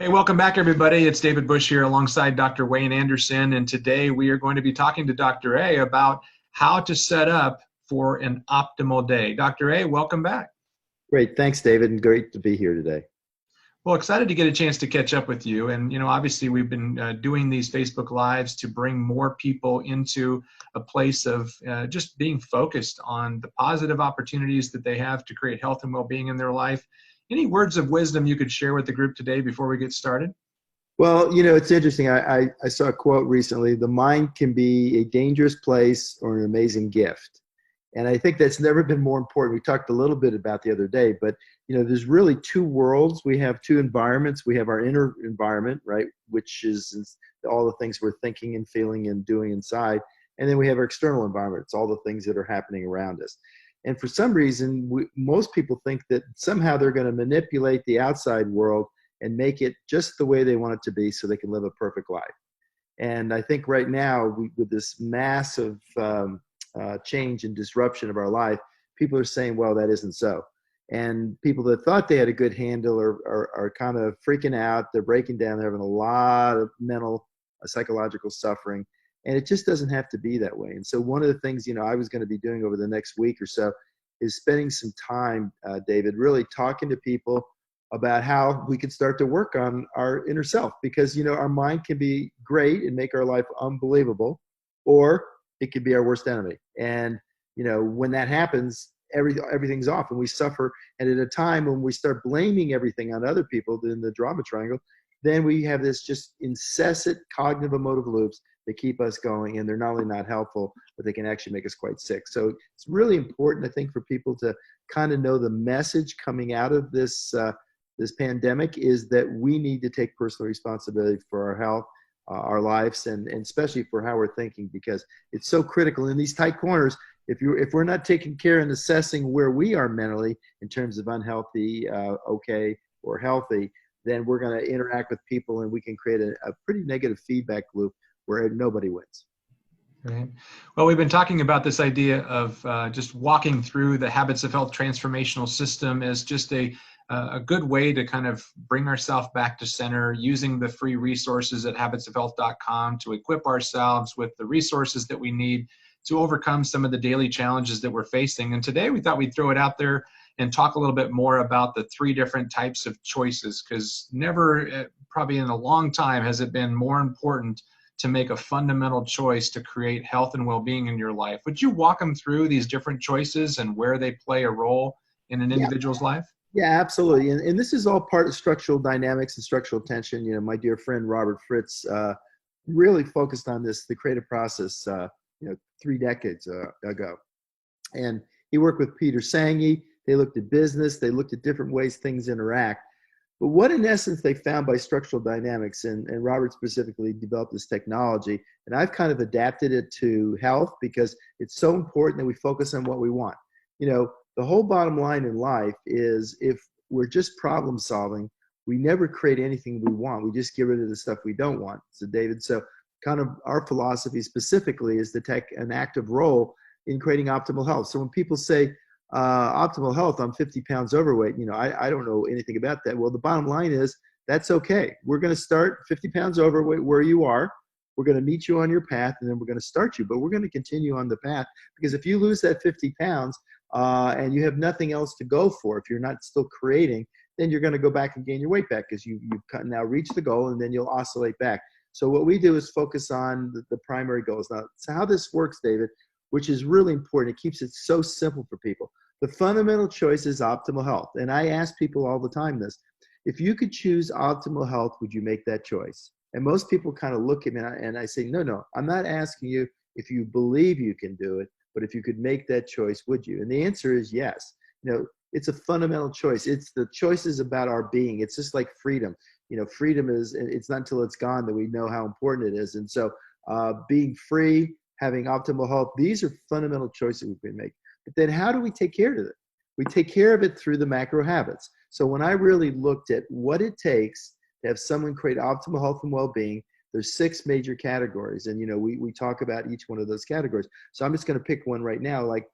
Hey, welcome back, everybody. It's David Bush here alongside Dr. Wayne Anderson. And today we are going to be talking to Dr. A about how to set up for an optimal day. Dr. A, welcome back. Great. Thanks, David, and great to be here today. Well, excited to get a chance to catch up with you. And, obviously we've been doing these Facebook Lives to bring more people into a place of just being focused on the positive opportunities that they have to create health and well-being in their life. Any words of wisdom you could share with the group today before we get started? Well, it's interesting. I saw a quote recently: the mind can be a dangerous place or an amazing gift. And I think that's never been more important. We talked a little bit about the other day, but there's really two worlds. We have two environments. We have our inner environment, right, which is all the things we're thinking and feeling and doing inside. And then we have our external environment. It's all the things that are happening around us. And for some reason, most people think that somehow they're going to manipulate the outside world and make it just the way they want it to be so they can live a perfect life. And I think right now, with this massive change and disruption of our life, people are saying, well, that isn't so. And people that thought they had a good handle are kind of freaking out. They're breaking down. They're having a lot of mental, psychological suffering. And it just doesn't have to be that way. And so one of the things, I was going to be doing over the next week or so is spending some time, David, really talking to people about how we could start to work on our inner self, because, our mind can be great and make our life unbelievable, or it could be our worst enemy. And, when that happens, everything's off and we suffer. And at a time when we start blaming everything on other people in the drama triangle, then we have this just incessant cognitive emotive loops that keep us going. And they're not only not helpful, but they can actually make us quite sick. So it's really important, I think, for people to kind of know the message coming out of this pandemic is that we need to take personal responsibility for our health, our lives, and especially for how we're thinking, because it's so critical in these tight corners. If we're not taking care and assessing where we are mentally in terms of unhealthy, okay, or healthy, then we're going to interact with people and we can create a pretty negative feedback loop where nobody wins. Right. Well, we've been talking about this idea of just walking through the Habits of Health transformational system as just a good way to kind of bring ourselves back to center, using the free resources at habitsofhealth.com to equip ourselves with the resources that we need to overcome some of the daily challenges that we're facing. And today we thought we'd throw it out there and talk a little bit more about the three different types of choices, because never, probably in a long time, has it been more important to make a fundamental choice to create health and well-being in your life. Would you walk them through these different choices and where they play a role in an individual's life? Yeah, absolutely. And this is all part of structural dynamics and structural tension. My dear friend Robert Fritz really focused on this, the creative process, 3 decades ago. And he worked with Peter Senge. They looked at business. They looked at different ways things interact. But what in essence they found by structural dynamics, and Robert specifically developed this technology, and I've kind of adapted it to health because it's so important that we focus on what we want. The whole bottom line in life is if we're just problem solving, we never create anything we want. We just get rid of the stuff we don't want. So David, kind of our philosophy specifically is to take an active role in creating optimal health. So when people say optimal health, I'm 50 pounds overweight, I don't know anything about that. Well, the bottom line is that's okay. We're going to start 50 pounds overweight where you are. We're going to meet you on your path, and then we're going to start you. But we're going to continue on the path, because if you lose that 50 pounds and you have nothing else to go for, if you're not still creating, then you're going to go back and gain your weight back, because you've now reached the goal, and then you'll oscillate back. So what we do is focus on the primary goals. Now, so how this works, David, which is really important, it keeps it so simple for people. The fundamental choice is optimal health. And I ask people all the time this: if you could choose optimal health, would you make that choice? And most people kind of look at me and I say, no, I'm not asking you if you believe you can do it, but if you could make that choice, would you? And the answer is yes. It's a fundamental choice. It's the choices about our being. It's just like freedom. Freedom it's not until it's gone that we know how important it is. And so being free, having optimal health, these are fundamental choices we can make. But then how do we take care of it? We take care of it through the macro habits. So when I really looked at what it takes to have someone create optimal health and well-being, there's 6 major categories. And, we talk about each one of those categories. So I'm just going to pick one right now, like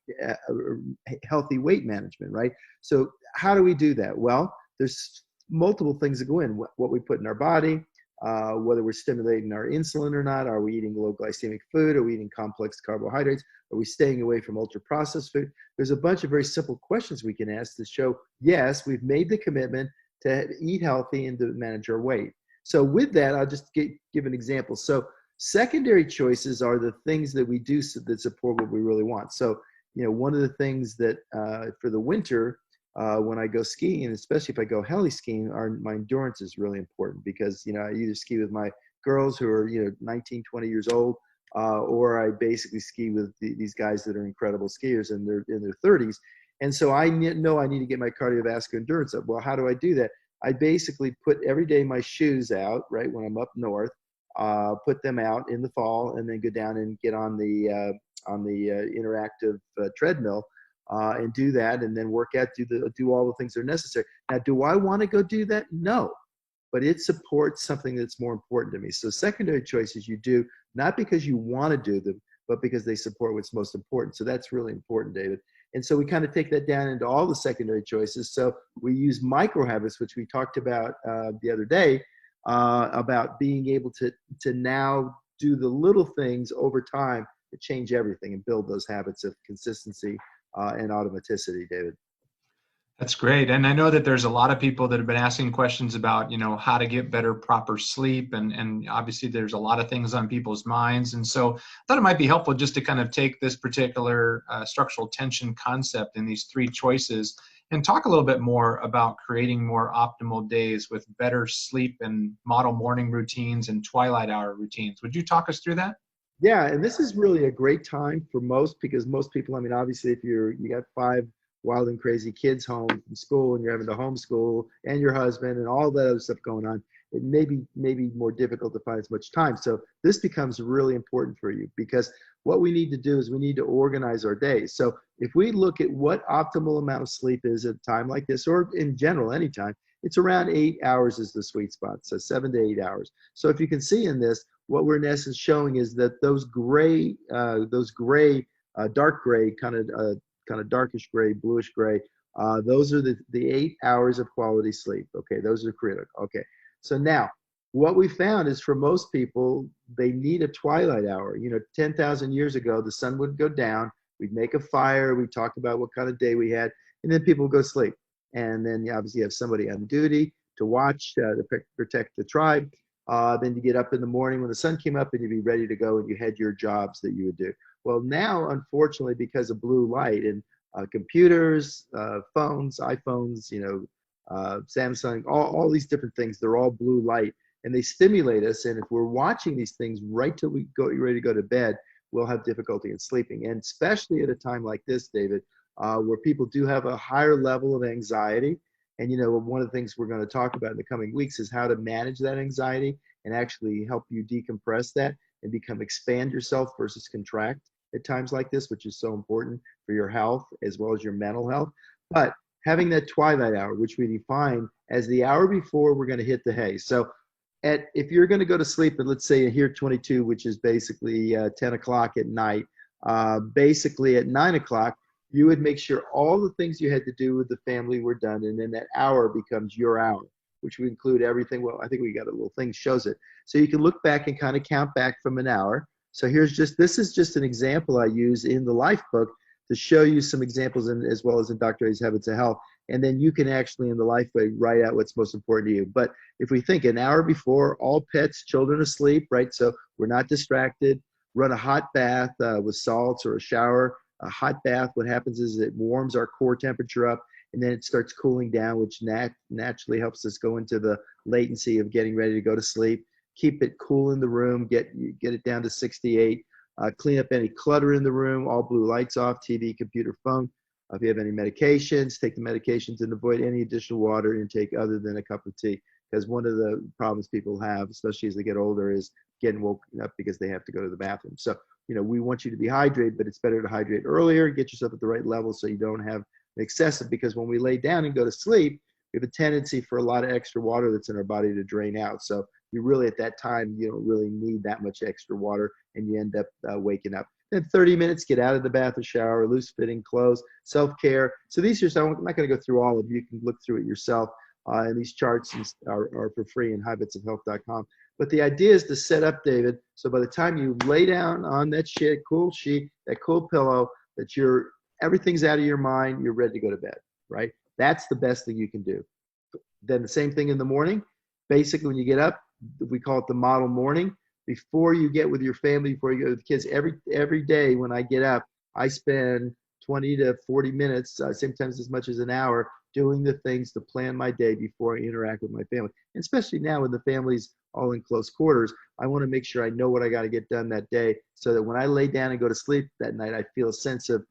healthy weight management, right? So how do we do that? Well, there's multiple things that go in, what we put in our body, whether we're stimulating our insulin or not. Are we eating low glycemic food? Are we eating complex carbohydrates? Are we staying away from ultra processed food? There's a bunch of very simple questions we can ask to show, yes, we've made the commitment to eat healthy and to manage our weight. So with that, I'll just give an example. So secondary choices are the things that we do that support what we really want. So, one of the things that for the winter, when I go skiing, and especially if I go heli skiing, my endurance is really important because, I either ski with my girls who are, 19, 20 years old, or I basically ski with these guys that are incredible skiers and they're in their 30s. And so I know I need to get my cardiovascular endurance up. Well, how do I do that? I basically put every day my shoes out, right, when I'm up north, put them out in the fall, and then go down and get on the interactive treadmill and do that, and then work out, do all the things that are necessary. Now, do I want to go do that? No, but it supports something that's more important to me. So secondary choices you do, not because you want to do them, but because they support what's most important. So that's really important, David. And so we kind of take that down into all the secondary choices. So we use micro habits, which we talked about the other day, about being able to now do the little things over time to change everything and build those habits of consistency and automaticity, David. That's great. And I know that there's a lot of people that have been asking questions about, how to get better, proper sleep. And obviously there's a lot of things on people's minds. And so I thought it might be helpful just to kind of take this particular structural tension concept and these three choices and talk a little bit more about creating more optimal days with better sleep and model morning routines and twilight hour routines. Would you talk us through that? Yeah, and this is really a great time for because most people, obviously if you got 5 wild and crazy kids home from school and you're having to homeschool and your husband and all that other stuff going on, it may be more difficult to find as much time. So this becomes really important for you because what we need to do is we need to organize our days. So if we look at what optimal amount of sleep is at a time like this, or in general, anytime, it's around 8 hours is the sweet spot. So 7 to 8 hours. So if you can see in this, what we're in essence showing is that those dark gray, kind of darkish gray, bluish gray, those are the 8 hours of quality sleep. Okay, those are critical. Okay, so now what we found is for most people, they need a twilight hour. 10,000 years ago, the sun would go down, we'd make a fire, we'd talk about what kind of day we had, and then people would go sleep. And then obviously you have somebody on duty to watch, to protect the tribe. Then you get up in the morning when the sun came up and you'd be ready to go and you had your jobs that you would do. Well, now, unfortunately, because of blue light and computers, phones, iPhones, Samsung, all these different things, they're all blue light and they stimulate us. And if we're watching these things right till we go ready to go to bed, we'll have difficulty in sleeping. And especially at a time like this, David, where people do have a higher level of anxiety. And, one of the things we're going to talk about in the coming weeks is how to manage that anxiety and actually help you decompress that and expand yourself versus contract at times like this, which is so important for your health as well as your mental health. But having that twilight hour, which we define as the hour before we're going to hit the hay. So if you're going to go to sleep at, let's say here 22, which is basically 10 o'clock at night, basically at 9 o'clock, you would make sure all the things you had to do with the family were done. And then that hour becomes your hour, which would include everything. Well, I think we got a little thing shows it. So you can look back and kind of count back from an hour. So this is just an example I use in the life book to show you some examples as well as in Dr. A's Habits of Health. And then you can actually in the life book write out what's most important to you. But if we think an hour before, all pets, children asleep, right? So we're not distracted, run a hot bath with salts or a shower. A hot bath, what happens is it warms our core temperature up and then it starts cooling down, which naturally helps us go into the latency of getting ready to go to sleep. Keep it cool in the room, get it down to 68. Clean up any clutter in the room, all blue lights off, TV, computer, phone. If you have any medications, take the medications and avoid any additional water intake other than a cup of tea. Because one of the problems people have, especially as they get older, is getting woken up because they have to go to the bathroom. So, we want you to be hydrated, but it's better to hydrate earlier, get yourself at the right level so you don't have excessive, because when we lay down and go to sleep, we have a tendency for a lot of extra water that's in our body to drain out. So you really, at that time, you don't really need that much extra water and you end up waking up. Then 30 minutes, get out of the bath or shower, loose fitting clothes, self-care. So these are, I'm not going to go through all of you. You can look through it yourself. And these charts are for free in habitsofhealth.com. But the idea is to set up, David, so by the time you lay down on that cool sheet, that cool pillow, that everything's out of your mind, you're ready to go to bed, right? That's the best thing you can do. Then the same thing in the morning. Basically, when you get up, we call it the model morning. Before you get with your family, before you go with the kids, every day when I get up, I spend 20 to 40 minutes, sometimes as much as an hour, doing the things to plan my day before I interact with my family. And especially now when the family's all in close quarters, I want to make sure I know what I got to get done that day so that when I lay down and go to sleep that night, I feel a sense of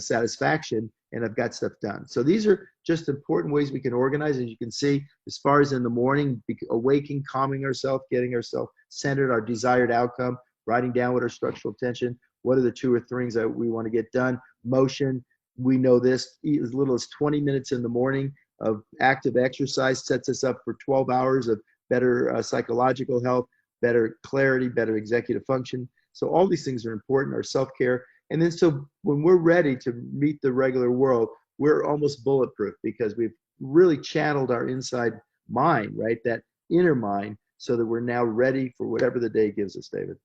satisfaction and I've got stuff done. So these are just important ways we can organize. As you can see, as far as in the morning, awaking, calming ourselves, getting ourselves centered, our desired outcome, writing down what our structural tension, what are the 2 or 3 things that we want to get done. Motion, we know this, as little as 20 minutes in the morning of active exercise sets us up for 12 hours of better psychological health, better clarity, better executive function. So all these things are important, our self-care. And then so when we're ready to meet the regular world, we're almost bulletproof because we've really channeled our inside mind, right? That inner mind, so that we're now ready for whatever the day gives us, David.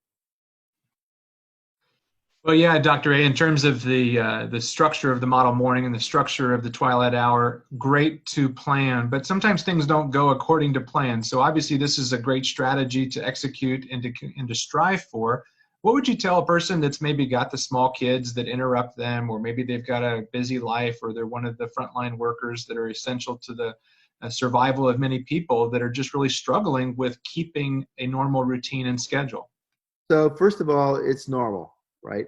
Well, yeah, Dr. A, in terms of the structure of the model morning and the structure of the twilight hour, great to plan, but sometimes things don't go according to plan. So obviously this is a great strategy to execute and to strive for. What would you tell a person that's maybe got the small kids that interrupt them, or maybe they've got a busy life, or they're one of the frontline workers that are essential to the survival of many people that are just really struggling with keeping a normal routine and schedule? So first of all, it's normal, right?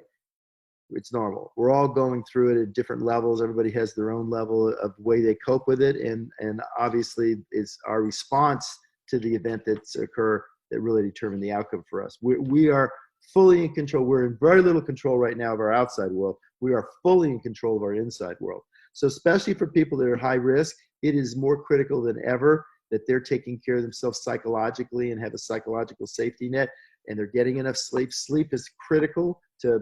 It's normal. We're all going through it at different levels. Everybody has their own level of way they cope with it. And obviously it's our response to the event that's occur that really determine the outcome for us. We are fully in control. We're in very little control right now of our outside world. We are fully in control of our inside world. So especially for people that are high risk, it is more critical than ever that they're taking care of themselves psychologically and have a psychological safety net, and they're getting enough sleep. Sleep is critical to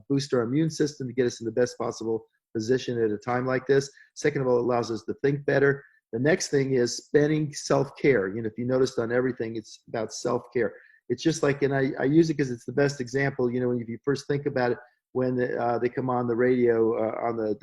boost our immune system, to get us in the best possible position at a time like this. Second of all, it allows us to think better. The next thing is spending self-care. You know, if you noticed on everything, it's about self-care. It's just like, and I use it because it's the best example, you know, when you first think about it, when they come on the radio, on the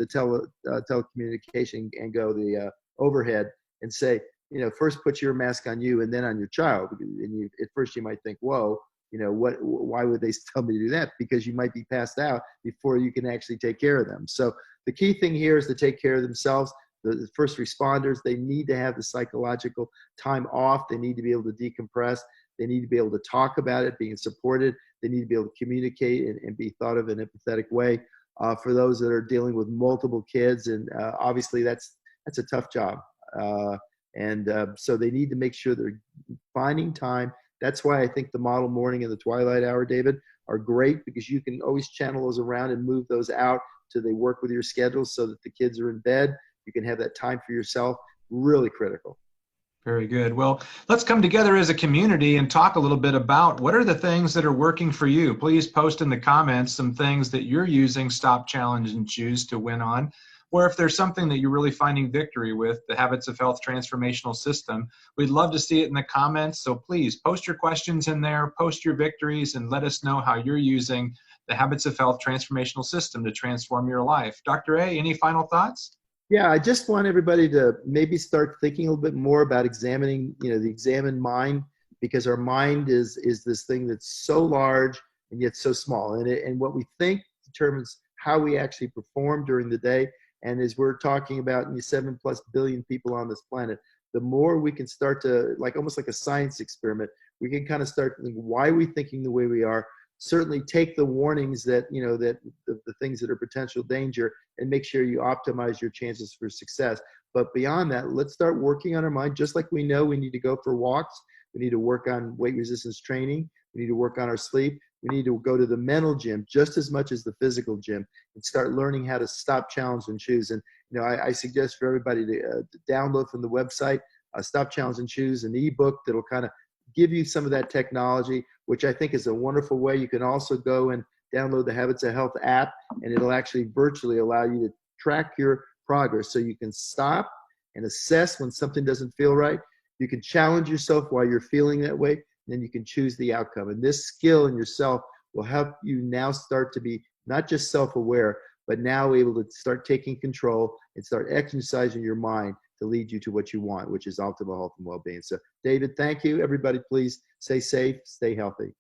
telecommunication and go the overhead and say, you know, first put your mask on you and then on your child. And at first you might think, whoa, you know, why would they tell me to do that? Because you might be passed out before you can actually take care of them. So the key thing here is to take care of themselves. The first responders, they need to have the psychological time off. They need to be able to decompress. They need to be able to talk about it, being supported. They need to be able to communicate and be thought of in an empathetic way. For those that are dealing with multiple kids, and obviously that's a tough job. So they need to make sure they're finding time. That's why I think the model morning and the twilight hour, David, are great, because you can always channel those around and move those out till they work with your schedule so that the kids are in bed. You can have that time for yourself. Really critical. Very good. Well, let's come together as a community and talk a little bit about what are the things that are working for you. Please post in the comments some things that you're using Stop, Challenge, and Choose to win on. Or if there's something that you're really finding victory with, the Habits of Health Transformational System, we'd love to see it in the comments. So please post your questions in there, post your victories, and let us know how you're using the Habits of Health Transformational System to transform your life. Dr. A, any final thoughts? Yeah, I just want everybody to maybe start thinking a little bit more about examining, you know, the examined mind, because our mind is this thing that's so large and yet so small. And what we think determines how we actually perform during the day. And as we're talking about the 7+ billion people on this planet, the more we can start to, like almost like a science experiment, we can kind of start to think, why are we thinking the way we are? Certainly take the warnings that, you know, that the things that are potential danger, and make sure you optimize your chances for success. But beyond that, let's start working on our mind. Just like we know we need to go for walks, we need to work on weight resistance training, we need to work on our sleep, we need to go to the mental gym just as much as the physical gym, and start learning how to stop, challenge, and choose. And you know, I suggest for everybody to download from the website Stop, Challenge, and Choose, an ebook that'll kind of give you some of that technology, which I think is a wonderful way. You can also go and download the Habits of Health app, and it'll actually virtually allow you to track your progress. So you can stop and assess when something doesn't feel right. You can challenge yourself while you're feeling that way, and then you can choose the outcome. And this skill in yourself will help you now start to be not just self-aware, but now able to start taking control and start exercising your mind to lead you to what you want, which is optimal health and well-being. So David, thank you. Everybody, please stay safe, stay healthy.